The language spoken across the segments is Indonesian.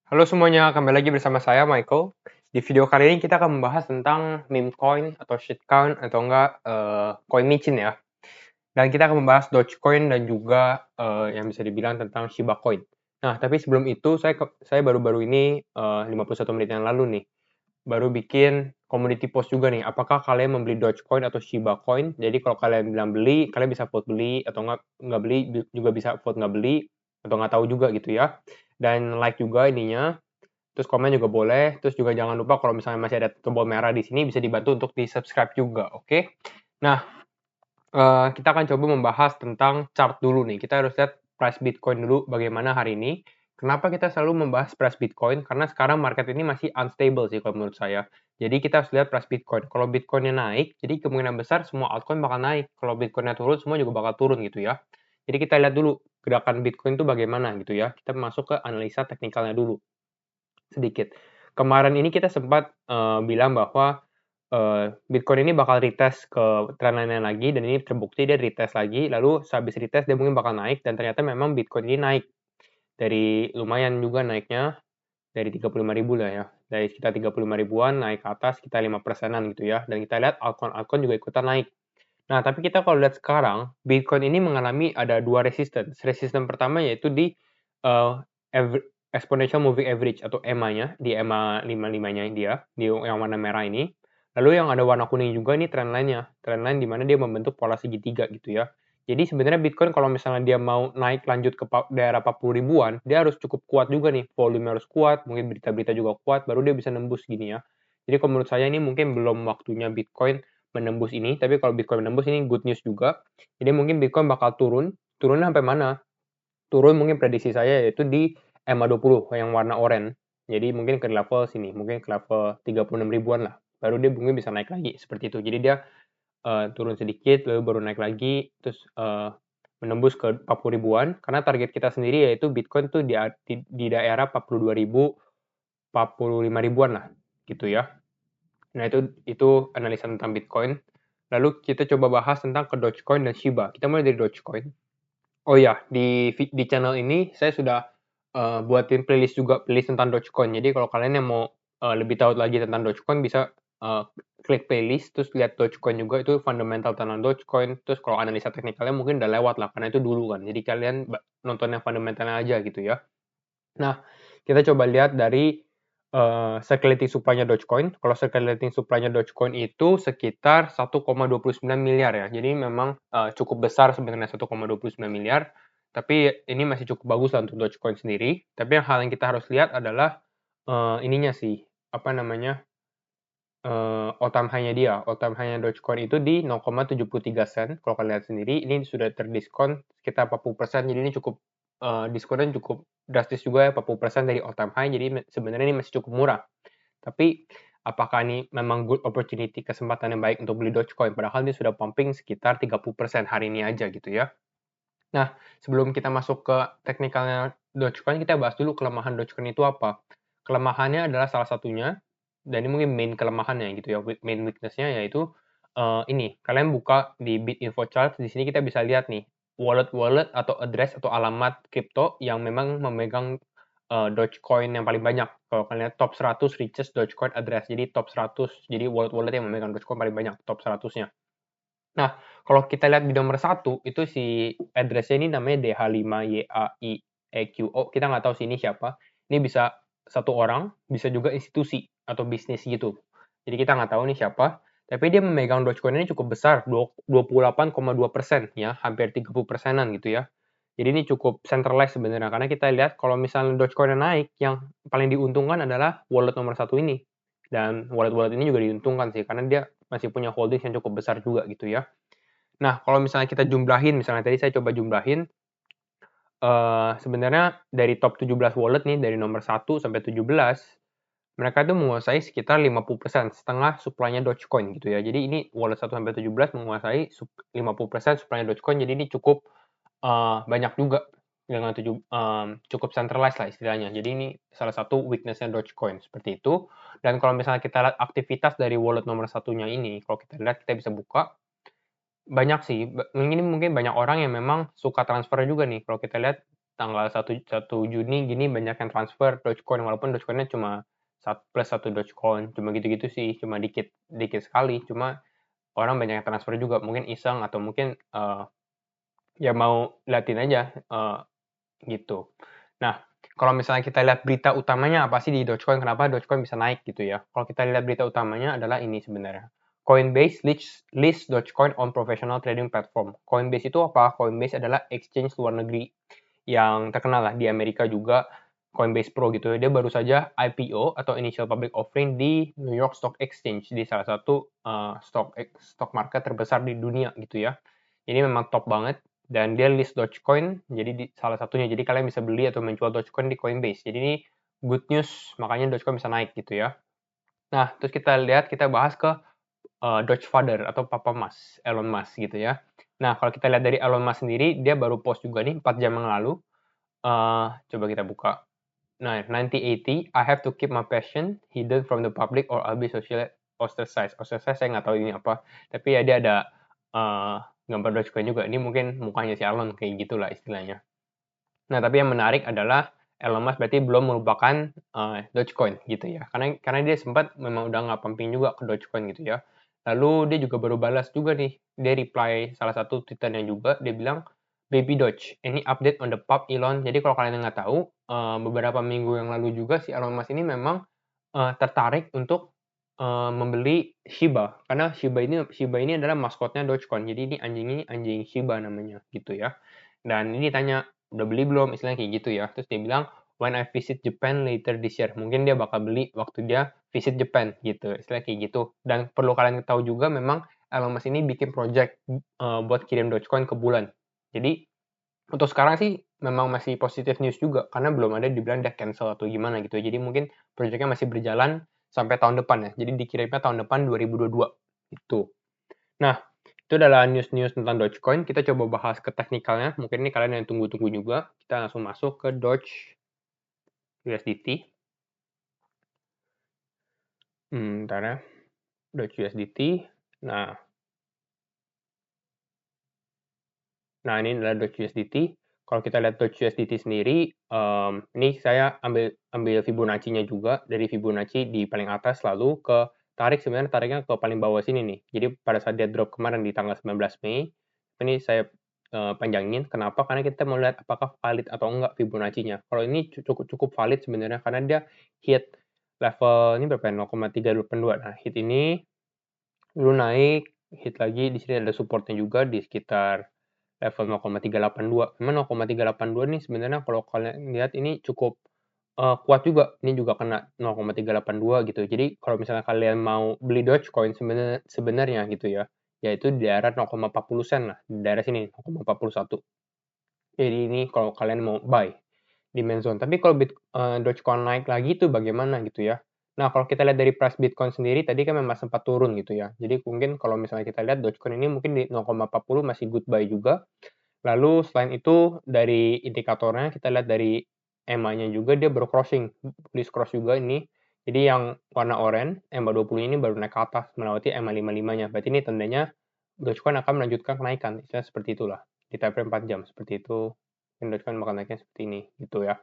Halo semuanya, kembali lagi bersama saya Michael. Di video kali ini kita akan membahas tentang meme coin atau shitcoin atau enggak koin micin ya. Dan kita akan membahas Dogecoin dan juga yang bisa dibilang tentang Shiba Coin. Nah, tapi sebelum itu saya baru-baru ini 51 menit yang lalu nih baru bikin community post juga nih. Apakah kalian membeli Dogecoin atau Shiba Coin? Jadi kalau kalian bilang beli, kalian bisa vote beli atau nggak beli juga bisa vote nggak beli atau nggak tahu juga gitu ya. Dan like juga ininya. Terus komen juga boleh, terus juga jangan lupa kalau misalnya masih ada tombol merah di sini bisa dibantu untuk di-subscribe juga, oke? Nah, kita akan coba membahas tentang chart dulu nih. Kita harus lihat price Bitcoin dulu bagaimana hari ini. Kenapa kita selalu membahas price Bitcoin? Karena sekarang market ini masih unstable sih kalau menurut saya. Jadi kita harus lihat price Bitcoin. Kalau Bitcoinnya naik, jadi kemungkinan besar semua altcoin bakal naik. Kalau Bitcoinnya turun, semua juga bakal turun gitu ya. Jadi kita lihat dulu gerakan Bitcoin itu bagaimana gitu ya. Kita masuk ke analisa teknikalnya dulu sedikit. Kemarin ini kita sempat bilang bahwa Bitcoin ini bakal retest ke trendline lagi dan ini terbukti dia retest lagi. Lalu sehabis retest dia mungkin bakal naik dan ternyata memang Bitcoin ini naik dari lumayan juga naiknya dari 35.000 lah ya. Dari sekitar 35 ribuan naik ke atas sekitar 5%-an gitu ya. Dan kita lihat altcoin-altcoin juga ikutan naik. Nah, tapi kita kalau lihat sekarang, Bitcoin ini mengalami ada dua resistance. Resistance pertama yaitu di uh, exponential moving average atau EMA-nya, di EMA 55-nya dia, di yang warna merah ini. Lalu yang ada warna kuning juga ini trendline-nya. Trendline di mana dia membentuk pola segitiga gitu ya. Jadi sebenarnya Bitcoin kalau misalnya dia mau naik lanjut ke daerah 40 ribuan, dia harus cukup kuat juga nih. Volume harus kuat, mungkin berita-berita juga kuat, baru dia bisa nembus gini ya. Jadi kalau menurut saya ini mungkin belum waktunya Bitcoin menembus ini, tapi kalau Bitcoin menembus ini good news juga. Jadi mungkin Bitcoin bakal turun. Turunnya sampai mana? Turun mungkin prediksi saya yaitu di EMA 20 yang warna oranye. Jadi mungkin ke level sini, mungkin ke level 36 ribuan lah. Baru dia mungkin bisa naik lagi seperti itu. Jadi dia turun sedikit, lalu baru naik lagi, terus menembus ke 40 ribuan. Karena target kita sendiri yaitu Bitcoin tuh di daerah 42 ribu, 45 ribuan lah, gitu ya. Nah, itu analisa tentang Bitcoin. Lalu kita coba bahas tentang ke Dogecoin dan Shiba. Kita mulai dari Dogecoin. Oh iya, di channel ini saya sudah buatin playlist juga, playlist tentang Dogecoin. Jadi kalau kalian yang mau lebih tahu lagi tentang Dogecoin bisa klik playlist, terus lihat Dogecoin juga itu fundamental tentang Dogecoin. Terus kalau analisa teknikalnya mungkin udah lewat lah, karena itu dulu kan. Jadi kalian nonton yang fundamentalnya aja gitu ya. Nah, kita coba lihat dari circulating supply-nya Dogecoin. Kalau circulating supply-nya Dogecoin itu sekitar 1,29 miliar ya. Jadi memang cukup besar sebenarnya 1,29 miliar. Tapi ini masih cukup bagus lah untuk Dogecoin sendiri. Tapi hal yang kita harus lihat adalah ininya sih, apa namanya, all time high-nya dia. All time high-nya Dogecoin itu di 0,73 sen. Kalau kalian lihat sendiri, ini sudah terdiskon sekitar 40%. Jadi ini cukup diskonnya cukup drastis juga ya, 40% dari all time high. Jadi sebenarnya ini masih cukup murah. Tapi apakah ini memang good opportunity, kesempatan yang baik untuk beli Dogecoin? Padahal dia sudah pumping sekitar 30% hari ini aja gitu ya. Nah, sebelum kita masuk ke teknikalnya Dogecoin, kita bahas dulu kelemahan Dogecoin itu apa. Kelemahannya adalah salah satunya, dan ini mungkin main kelemahannya gitu ya, main weakness-nya yaitu ini, kalian buka di Bitinfo Chart, di sini kita bisa lihat nih, wallet-wallet atau address atau alamat kripto yang memang memegang Dogecoin yang paling banyak. Kalau kalian lihat top 100 richest Dogecoin address, jadi top 100, jadi wallet-wallet yang memegang Dogecoin paling banyak, top 100-nya. Nah, kalau kita lihat di nomor satu, itu si address-nya ini namanya DH5YAIEQO. Kita nggak tahu sih ini siapa. Ini bisa satu orang, bisa juga institusi atau bisnis gitu. Jadi kita nggak tahu ini siapa. Tapi dia memegang Dogecoin ini cukup besar, 28,2% ya, hampir 30%-an gitu ya. Jadi ini cukup centralized sebenarnya, karena kita lihat kalau misalnya Dogecoin naik, yang paling diuntungkan adalah wallet nomor satu ini. Dan wallet-wallet ini juga diuntungkan sih, karena dia masih punya holdings yang cukup besar juga gitu ya. Nah, kalau misalnya kita jumlahin, misalnya tadi saya coba jumlahin, sebenarnya dari top 17 wallet nih, dari nomor 1 sampai 17, mereka itu menguasai sekitar 50%, setengah supply-nya Dogecoin gitu ya. Jadi ini wallet 1 sampai 17 menguasai 50% supply-nya Dogecoin, jadi ini cukup banyak juga dengan cukup centralized lah istilahnya. Jadi ini salah satu weakness-nya Dogecoin seperti itu. Dan kalau misalnya kita lihat aktivitas dari wallet nomor satunya ini, kalau kita lihat kita bisa buka, banyak sih, ini mungkin banyak orang yang memang suka transfer juga nih. Kalau kita lihat tanggal 1 Juni gini banyak yang transfer Dogecoin, walaupun Dogecoin-nya cuma plus 1 Dogecoin, cuma gitu-gitu sih, cuma dikit sekali, cuma orang banyak yang transfer juga, mungkin iseng atau mungkin ya mau liatin aja gitu. Nah, kalau misalnya kita lihat berita utamanya apa sih di Dogecoin, kenapa Dogecoin bisa naik gitu ya. Kalau kita lihat berita utamanya adalah ini sebenarnya. Coinbase list Dogecoin on professional trading platform. Coinbase itu apa? Coinbase adalah exchange luar negeri yang terkenal lah di Amerika juga, Coinbase Pro gitu. Dia baru saja IPO atau initial public offering di New York Stock Exchange, di salah satu stock market terbesar di dunia gitu ya. Ini memang top banget dan dia list Dogecoin jadi di salah satunya. Jadi kalian bisa beli atau menjual Dogecoin di Coinbase. Jadi ini good news, makanya Dogecoin bisa naik gitu ya. Nah, terus kita bahas ke Doge Father atau Papa Mas, Elon Musk gitu ya. Nah, kalau kita lihat dari Elon Musk sendiri, dia baru post juga nih 4 jam yang lalu. Coba kita buka. Nah, 1980, I have to keep my passion hidden from the public or I'll be socially ostracized. Ostracized saya nggak tahu ini apa, tapi ya dia ada gambar Dogecoin juga. Ini mungkin mukanya si Elon, kayak gitulah istilahnya. Nah, tapi yang menarik adalah Elon Musk berarti belum merupakan Dogecoin gitu ya. Karena dia sempat memang udah nggak pumping juga ke Dogecoin gitu ya. Lalu dia juga baru balas juga nih. Dia reply salah satu tweetannya juga, dia bilang, Baby Doge, any update on the pub Elon? Jadi kalau kalian nggak tahu, beberapa minggu yang lalu juga si Elon Musk ini memang tertarik untuk membeli Shiba. Karena Shiba ini adalah maskotnya Dogecoin. Jadi ini anjing Shiba namanya gitu ya. Dan ini tanya, udah beli belum? Istilahnya kayak gitu ya. Terus dia bilang, when I visit Japan later this year. Mungkin dia bakal beli waktu dia visit Japan gitu. Istilahnya kayak gitu. Dan perlu kalian tahu juga memang Elon Musk ini bikin project buat kirim Dogecoin ke bulan. Jadi untuk sekarang sih memang masih positif news juga karena belum ada dibilang dia cancel atau gimana gitu. Jadi mungkin proyeknya masih berjalan sampai tahun depan ya. Jadi dikirimnya tahun depan 2022 itu. Nah, itu adalah news-news tentang Dogecoin. Kita coba bahas ke teknikalnya. Mungkin ini kalian yang tunggu-tunggu juga. Kita langsung masuk ke Doge USDT. Bentar ya. Doge USDT. Nah, ini adalah Doge USDT. Kalau kita lihat Doge USDT sendiri, ini saya ambil Fibonacci-nya juga. Dari Fibonacci di paling atas lalu sebenarnya tariknya ke paling bawah sini nih. Jadi pada saat dia drop kemarin di tanggal 19 Mei, ini saya panjangin. Kenapa? Karena kita mau lihat apakah valid atau enggak Fibonacci-nya. Kalau ini cukup valid sebenarnya karena dia hit level ini berapa ya? 0,382. Nah, hit ini dulu naik, hit lagi di sini ada supportnya juga di sekitar level 0,382. Memang 0,382 nih sebenarnya kalau kalian lihat ini cukup kuat juga. Ini juga kena 0,382 gitu. Jadi kalau misalnya kalian mau beli Dogecoin sebenarnya gitu ya, yaitu di daerah 0,40 sen lah, di daerah sini 0,41. Jadi ini kalau kalian mau buy di main zone. Tapi kalau Dogecoin naik lagi itu bagaimana gitu ya. Nah, kalau kita lihat dari price Bitcoin sendiri tadi kan memang sempat turun gitu ya. Jadi mungkin kalau misalnya kita lihat Dogecoin ini mungkin di 0,40 masih good buy juga. Lalu selain itu dari indikatornya kita lihat dari EMA-nya juga dia baru crossing, bullish cross juga ini. Jadi yang warna oranye, EMA 20 ini baru naik ke atas melewati EMA 55-nya. Berarti ini tandanya Dogecoin akan melanjutkan kenaikan. Istilahnya seperti itulah. Di time frame 4 jam seperti itu. Dogecoin bakal naiknya seperti ini gitu ya.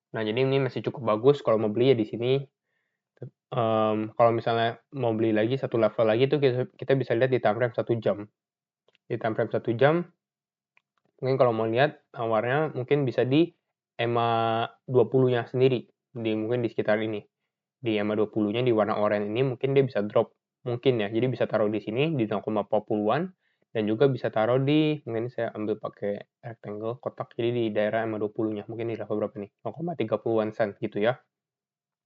Nah, jadi ini masih cukup bagus kalau mau beli ya di sini. Kalau misalnya mau beli lagi satu level lagi itu kita bisa lihat di time frame 1 jam. Di time frame 1 jam mungkin kalau mau lihat tawarnya mungkin bisa di EMA 20-nya sendiri, mungkin di sekitar ini. Di EMA 20-nya di warna oranye ini mungkin dia bisa drop, mungkin ya. Jadi bisa taruh di sini di 0,40-an dan juga bisa taruh di, mungkin saya ambil pakai rectangle kotak, jadi di daerah EMA 20-nya, mungkin di level berapa nih? 0,30-an sen gitu ya.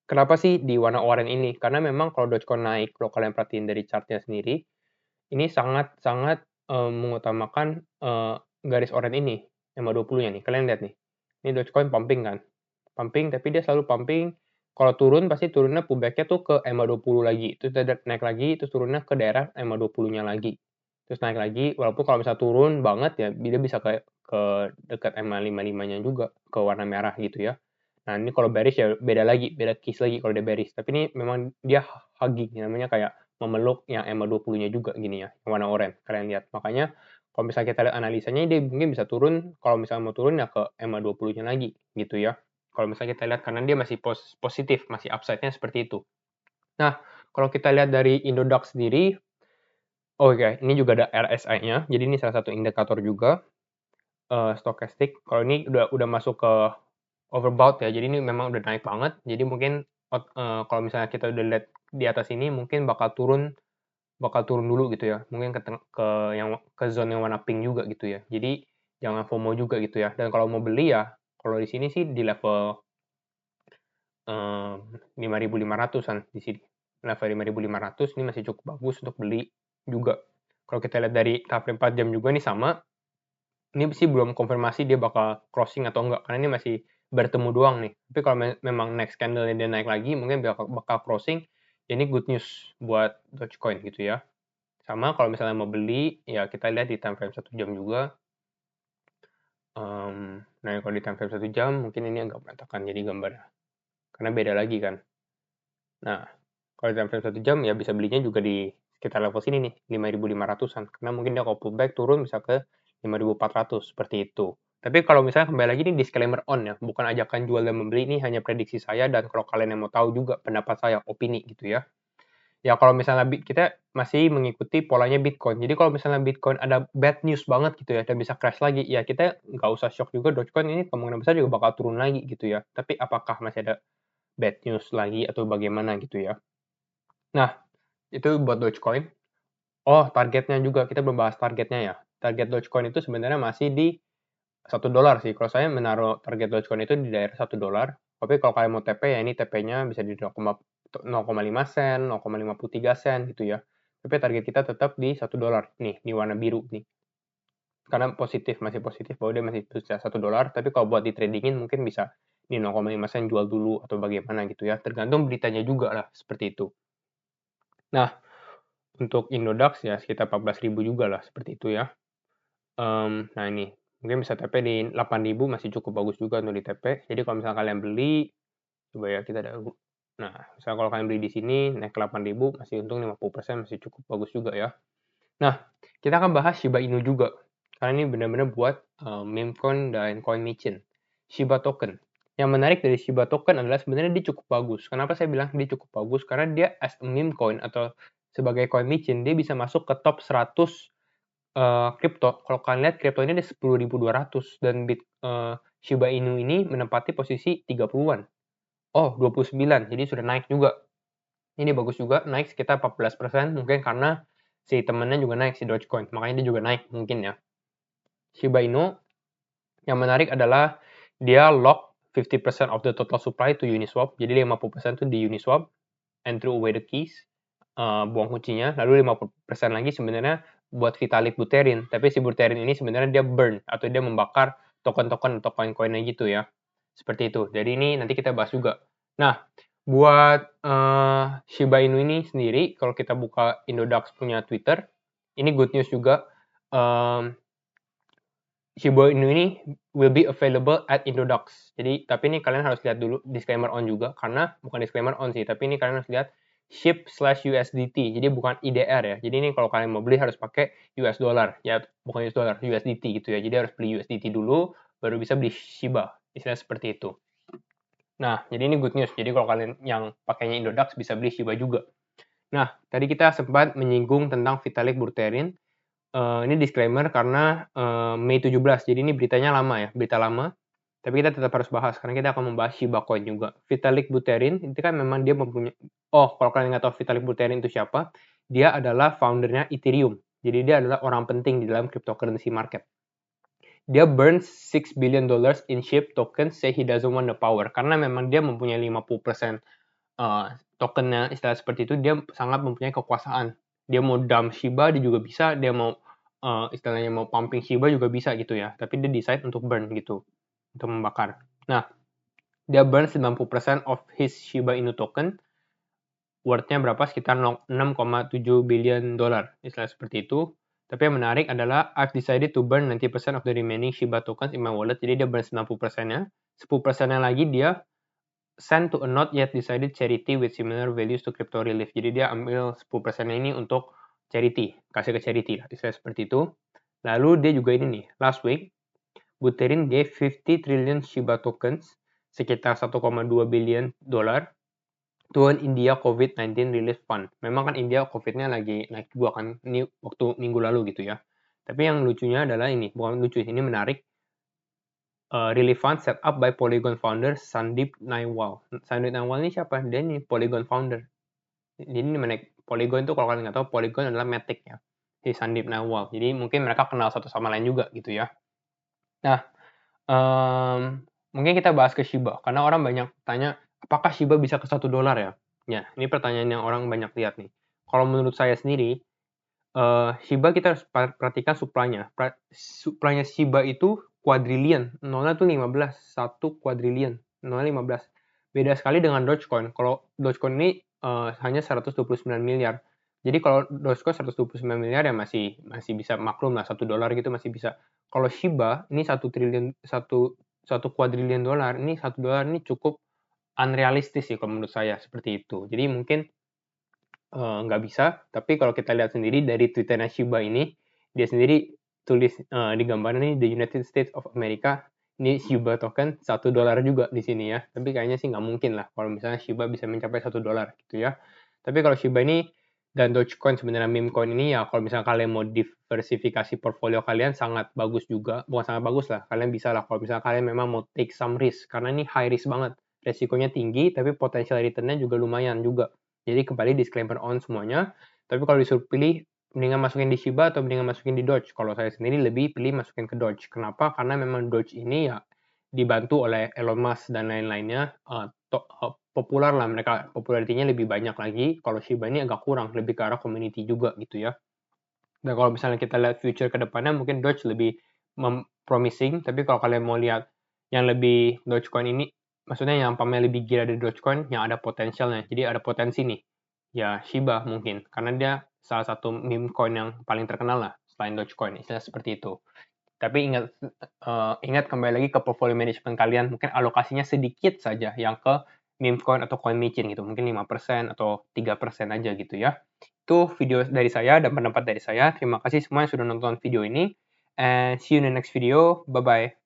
Kenapa sih di warna oranye ini? Karena memang kalau Dogecoin naik, kalau kalian perhatiin dari chartnya sendiri, ini sangat-sangat mengutamakan garis oranye ini, EMA 20-nya nih. Kalian lihat nih, ini Dogecoin pumping kan? Pumping, tapi dia selalu pumping. Kalau turun, pasti turunnya pullback-nya tuh ke EMA 20 lagi. Terus naik lagi, terus turunnya ke daerah EMA 20-nya lagi. Terus naik lagi, walaupun kalau misalnya turun banget ya, dia bisa ke dekat EMA 55-nya juga, ke warna merah gitu ya. Nah, ini kalau bearish ya beda lagi, beda case lagi kalau dia bearish. Tapi ini memang dia hugging, namanya kayak memeluk yang EMA 20-nya juga gini ya, yang warna oranye. Kalian lihat. Makanya Kalau misalnya kita lihat analisanya, dia mungkin bisa turun, kalau misalnya mau turun ya ke EMA 20-nya lagi, gitu ya. Kalau misalnya kita lihat, karena dia masih positif, masih upside-nya seperti itu. Nah, kalau kita lihat dari Indodax sendiri, ini juga ada RSI-nya, jadi ini salah satu indikator juga, stokastik. Kalau ini udah masuk ke overbought ya, jadi ini memang udah naik banget, jadi mungkin kalau misalnya kita udah lihat di atas ini, mungkin bakal turun dulu gitu ya, mungkin ke zone yang warna pink juga gitu ya. Jadi jangan FOMO juga gitu ya. Dan kalau mau beli ya, kalau di sini sih di level 5.500-an di sini. Level 5.500 ini masih cukup bagus untuk beli juga. Kalau kita lihat dari time frame 4 jam juga ini sama. Ini sih belum konfirmasi dia bakal crossing atau enggak, karena ini masih bertemu doang nih. Tapi kalau memang next candle dia naik lagi, mungkin bakal crossing. Ya ini good news buat Dogecoin gitu ya. Sama kalau misalnya mau beli, ya kita lihat di time frame 1 jam juga. Nah, kalau di time frame 1 jam, mungkin ini agak berantakan jadi gambarnya. Karena beda lagi kan. Nah, kalau di time frame 1 jam, ya bisa belinya juga di sekitar level sini nih, 5.500-an. Karena mungkin dia kalau pullback turun bisa ke 5.400, seperti itu. Tapi kalau misalnya kembali lagi ini disclaimer on ya, bukan ajakan jual dan membeli, ini hanya prediksi saya, dan kalau kalian yang mau tahu juga pendapat saya, opini gitu ya. Ya kalau misalnya kita masih mengikuti polanya Bitcoin. Jadi kalau misalnya Bitcoin ada bad news banget gitu ya, dan bisa crash lagi, ya kita nggak usah shock juga, Dogecoin ini kemungkinan besar juga bakal turun lagi gitu ya. Tapi apakah masih ada bad news lagi atau bagaimana gitu ya. Nah, itu buat Dogecoin. Oh, targetnya juga, kita belum bahas targetnya ya. Target Dogecoin itu sebenarnya masih di $1 sih. Kalau saya menaruh target Dogecoin itu di daerah $1. Tapi kalau kalian mau TP, ya ini TP-nya bisa di 0,5 sen, 0,53 sen gitu ya. Tapi target kita tetap di $1. Nih, di warna biru nih. Karena masih positif bahwa dia masih bisa $1. Tapi kalau buat di tradingin mungkin bisa di 0,5 sen jual dulu atau bagaimana gitu ya. Tergantung beritanya juga lah, seperti itu. Nah, untuk Indodax ya sekitar 14.000 juga lah, seperti itu ya. Nah ini, mungkin bisa TP di 8.000 masih cukup bagus juga untuk di TP. Jadi kalau misalnya kalian beli, coba ya kita ada. Nah, misalnya kalau kalian beli di sini naik ke 8.000 masih untung 50%, masih cukup bagus juga ya. Nah, kita akan bahas Shiba Inu juga. Karena ini benar-benar buat meme coin dan coin micin. Shiba token. Yang menarik dari Shiba token adalah sebenarnya dia cukup bagus. Kenapa saya bilang dia cukup bagus? Karena dia as a meme coin atau sebagai coin micin, dia bisa masuk ke top 100 kripto. Kalau kalian lihat kripto ini ada 10.200 dan Shiba Inu ini menempati posisi 30-an. Oh, 29, jadi sudah naik juga. Ini bagus juga, naik sekitar 14%, mungkin karena si temennya juga naik, si Dogecoin. Makanya dia juga naik mungkin ya. Shiba Inu, yang menarik adalah dia lock 50% of the total supply to Uniswap. Jadi 50% itu di Uniswap, and throw away the keys, buang kuncinya. Lalu 50% lagi sebenarnya buat Vitalik Buterin. Tapi si Buterin ini sebenarnya dia burn, atau dia membakar token-token atau koin-koinnya gitu ya. Seperti itu. Jadi ini nanti kita bahas juga. Nah, buat Shiba Inu ini sendiri, kalau kita buka Indodax punya Twitter, ini good news juga. Shiba Inu ini will be available at Indodax. Jadi, tapi ini kalian harus lihat dulu disclaimer on juga, karena bukan disclaimer on sih, tapi ini kalian harus lihat SHIB/USDT. Jadi bukan IDR ya. Jadi ini kalau kalian mau beli harus pakai US dollar, ya bukan US dollar, USDT gitu ya. Jadi harus beli USDT dulu, baru bisa beli Shiba. Istilah seperti itu. Nah, jadi ini good news. Jadi kalau kalian yang pakainya Indodax bisa beli Shiba juga. Nah, tadi kita sempat menyinggung tentang Vitalik Buterin. Ini disclaimer karena Mei 17, jadi ini beritanya lama ya, berita lama. Tapi kita tetap harus bahas, karena kita akan membahas Shiba Coin juga. Vitalik Buterin, itu kan memang dia mempunyai. Oh, kalau kalian nggak tahu Vitalik Buterin itu siapa, dia adalah foundernya Ethereum. Jadi dia adalah orang penting di dalam cryptocurrency market. Dia burn $6 billion in SHIB tokens, say he doesn't want the power. Karena memang dia mempunyai 50% tokennya, istilah seperti itu, dia sangat mempunyai kekuasaan. Dia mau dump Shiba, dia juga bisa. Dia mau istilahnya mau pumping Shiba juga bisa gitu ya. Tapi dia decide untuk burn gitu, untuk membakar. Nah, dia burn 90% of his Shiba Inu token. Worth-nya berapa? Sekitar 6,7 billion dollar, istilah seperti itu. Tapi yang menarik adalah I've decided to burn 90% of the remaining Shiba tokens in my wallet. Jadi dia burn 90%-nya. 10%-nya lagi dia send to a not yet decided charity with similar values to Crypto Relief. Jadi dia ambil 10%-nya ini untuk charity, kasih ke charity lah, istilah seperti itu. Lalu dia juga ini nih, last week, Buterin gave 50 trillion Shiba tokens, sekitar 1,2 billion dolar, to an India COVID-19 Relief Fund. Memang kan India COVID-nya lagi naik juga kan, ini waktu minggu lalu gitu ya. Tapi yang lucunya adalah ini, bukan lucu, ini menarik. Relief Fund set up by Polygon founder Sandeep Nailwal. Sandeep Nailwal ini siapa? Dia ini Polygon founder. Jadi ini menaik Polygon itu kalau kalian nggak tahu, Polygon adalah Matic ya. Si Sandeep Nailwal. Jadi mungkin mereka kenal satu sama lain juga gitu ya. Nah, mungkin kita bahas ke Shiba, karena orang banyak tanya, apakah Shiba bisa ke $1 ya? Ya, ini pertanyaan yang orang banyak lihat nih. Kalau menurut saya sendiri, Shiba kita harus perhatikan supply-nya. Supply-nya Shiba itu quadrillion, nolnya tuh 15, 1 quadrillion, nolnya 15. Beda sekali dengan Dogecoin. Kalau Dogecoin ini hanya 129 miliar. Jadi kalau Dogecoin 129 miliar ya masih bisa maklum lah, $1 gitu masih bisa. Kalau Shiba ini 1 triliun, 1 quadrillion dolar, ini $1 ini cukup unrealistis sih kalau menurut saya, seperti itu. Jadi mungkin nggak bisa, tapi kalau kita lihat sendiri dari Twitternya Shiba ini, dia sendiri tulis di gambarnya nih, the United States of America, ini Shiba token $1 juga di sini ya. Tapi kayaknya sih nggak mungkin lah kalau misalnya Shiba bisa mencapai $1 gitu ya. Tapi kalau Shiba ini dan Dogecoin sebenarnya meme coin ini ya, kalau misalnya kalian mau diversifikasi portfolio kalian sangat bagus juga, bukan sangat bagus lah, kalian bisa lah kalau misalnya kalian memang mau take some risk, karena ini high risk banget, resikonya tinggi tapi potential return-nya juga lumayan juga. Jadi kembali disclaimer on semuanya. Tapi kalau disuruh pilih, mendingan masukin di Shiba atau mendingan masukin di Doge. Kalau saya sendiri lebih pilih masukin ke Doge. Kenapa? Karena memang Doge ini ya dibantu oleh Elon Musk dan lain-lainnya. Populer lah mereka, popularitinya lebih banyak lagi. Kalau Shiba ini agak kurang, lebih ke arah community juga gitu ya. Dan kalau misalnya kita lihat future ke depannya, mungkin Doge lebih promising. Tapi kalau kalian mau lihat yang lebih Dogecoin ini, maksudnya yang pamer lebih gila dari Dogecoin, yang ada potensialnya. Jadi ada potensi nih. Ya Shiba mungkin, karena dia salah satu meme coin yang paling terkenal lah selain Dogecoin, istilah seperti itu. Tapi ingat kembali lagi ke portfolio management kalian, mungkin alokasinya sedikit saja yang ke meme coin atau coin micin gitu, mungkin 5% atau 3% aja gitu ya. Itu video dari saya dan pendapat dari saya. Terima kasih semua yang sudah nonton video ini, and see you in the next video. Bye-bye.